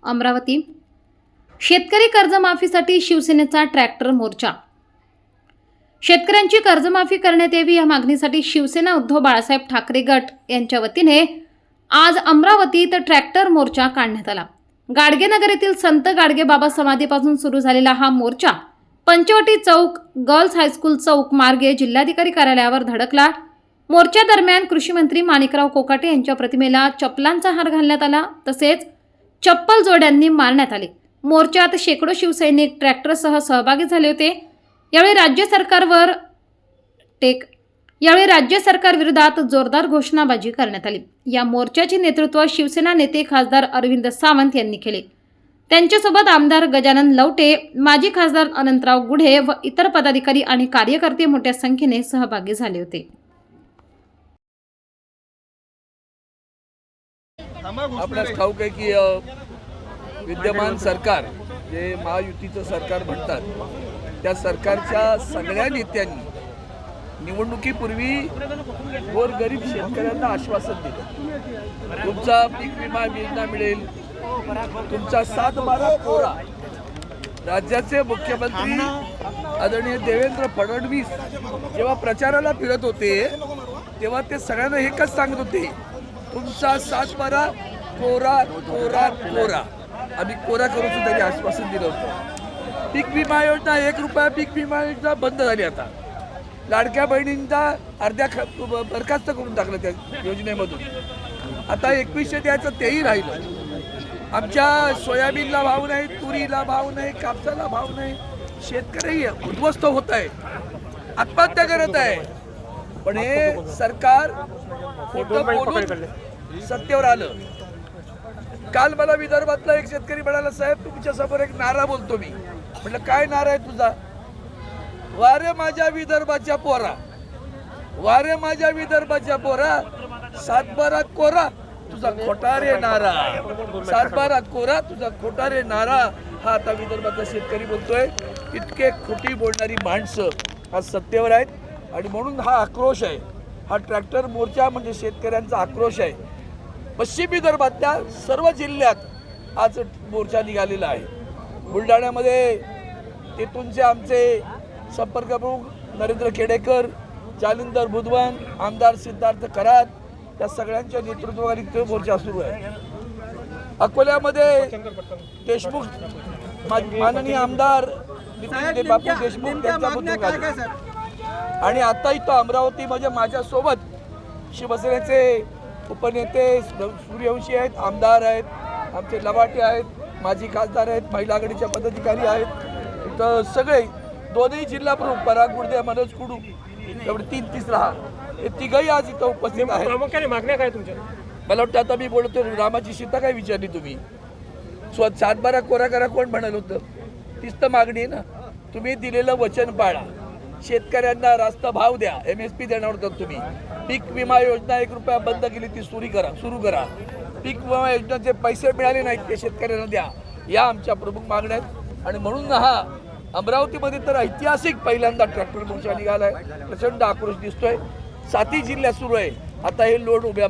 अमरावती शेतकरी कर्जमाफीसाठी शिवसेनेचा ट्रॅक्टर मोर्चा। शेतकऱ्यांची कर्जमाफी करण्यात यावी या मागणीसाठी शिवसेना उद्धव बाळासाहेब ठाकरे गट यांच्या वतीने आज अमरावतीत ट्रॅक्टर मोर्चा काढण्यात आला। गाडगेनगर येथील संत गाडगेबाबा समाधीपासून सुरू झालेला हा मोर्चा पंचवटी चौक, गर्ल्स हायस्कूल चौक मार्गे जिल्हाधिकारी कार्यालयावर धडकला। मोर्चा दरम्यान कृषी मंत्री माणिकराव कोकाटे यांच्या प्रतिमेला चप्पलांचा हार घालण्यात आला, तसेच चप्पल जोड्यांनी मारण्यात आले। मोर्चात शेकडो शिवसैनिक ट्रॅक्टरसह सहभागी झाले होते। यावेळी राज्य सरकार विरोधात जोरदार घोषणाबाजी करण्यात आली। या मोर्चाचे नेतृत्व शिवसेना नेते खासदार अरविंद सावंत यांनी केले। त्यांच्यासोबत आमदार गजानन लवटे, माजी खासदार अनंतराव गुढे व इतर पदाधिकारी आणि कार्यकर्ते मोठ्या संख्येने सहभागी झाले होते। आपल्यास ठाऊक आहे की विद्यमान सरकार जे महायुतीचं सरकार म्हणतात, त्या सरकारच्या सगळ्या नेत्यांनी निवडणुकीपूर्वी गोरगरीब शेतकऱ्यांना आश्वासन दिलं, तुमचा पीक विमा योजना मिळेल, तुमचा 7/12 कोरा। राज्याचे मुख्यमंत्री आदरणीय देवेंद्र फडणवीस जेव्हा प्रचाराला फिरत होते तेव्हा ते सगळ्यांना एकच सांगत होते, तुमचा 7/12 कोरा कोरा कोरा। आम्ही कोरा करू सुद्धा त्यांनी आश्वासन दिलं होतं। पीक विमा योजना 1 रुपया पीक विमा योजना बंद झाली। आता लाडक्या बहिणींचा अर्ध्या बरखास्त करून टाकलं त्या योजनेमधून। आता 2100 द्यायचं तेही राहिलं। आमच्या सोयाबीनला भाव नाही, तुरीला भाव नाही, कापसाला भाव नाही। शेतकरी उद्ध्वस्त होत आहे, आत्महत्या करत आहे। पण हे सरकार खोटं बोलून सत्तेवर आलं। काल मला विदर्भातला एक शेतकरी म्हणाला, साहेब तुमच्या समोर एक नारा बोलतो मी। म्हटलं काय नारा आहे तुझा? वारे माझ्या विदर्भाच्या पोरा, वारे माझ्या विदर्भाच्या पोरा, 7/12 कोरा तुझा खोटारे नारा, 7/12 कोरा तुझा खोटारे नारा। हा आता विदर्भाचा शेतकरी बोलतोय। इतके खोटी बोलणारी माणसं आज सत्तेवर आहेत आणि म्हणून हा आक्रोश आहे। हा ट्रॅक्टर मोर्चा म्हणजे शेतकऱ्यांचा आक्रोश आहे। पश्चिम विदर्भातल्या सर्व जिल्ह्यात आज मोर्चा निघालेला आहे। बुलढाण्यामध्ये तेथूनचे आमचे संपर्क प्रमुख नरेंद्र खेडेकर, जालिंदर बुधवान, आमदार सिद्धार्थ करात, त्या सगळ्यांच्या नेतृत्वाखाली तो मोर्चा सुरू आहे। अकोल्यामध्ये देशमुख माननीय आमदार बापू देशमुख त्यांच्या आणि आता इथं अमरावतीमध्ये माझ्यासोबत शिवसेनेचे उपनेते सूर्यवंशी आहेत, आमदार आहेत, आमचे लवाटे आहेत, माजी खासदार आहेत, महिला आघाडीच्या पदाधिकारी आहेत। इथं सगळे दोन्ही जिल्हा प्रमुख पराग गुडदे, मनोज कुडू, एवढे 3-3 हे तिघही आज इथं उपस्थित आहेत। प्रामुख्याने मागण्या काय तुमच्या? मला वाटतं आता मी बोलतो, रामाची सीता काय विचारली तुम्ही? 7/12 कोरा करा कोण म्हणाल होतं? तीच तर मागणी आहे ना। तुम्ही दिलेलं वचन पाळा, शेतकऱ्यांना रास्त भाव द्या, MSP देणार होतात तुम्ही। पीक विमा योजना 1 रुपया बंद केली, ती सुरू करा। पीक विमा योजनेचे पैसे मिळाले नाहीत ते शेतकऱ्यांना द्या, या आमच्या प्रमुख मागण्या आहेत। आणि म्हणून हा अमरावतीमध्ये तर ऐतिहासिक पहिल्यांदा ट्रॅक्टर मोर्चा निघालाय। प्रचंड आक्रोश दिसतोय। 7 जिल्ह्यात सुरू आहे आता हे लोड उभ्या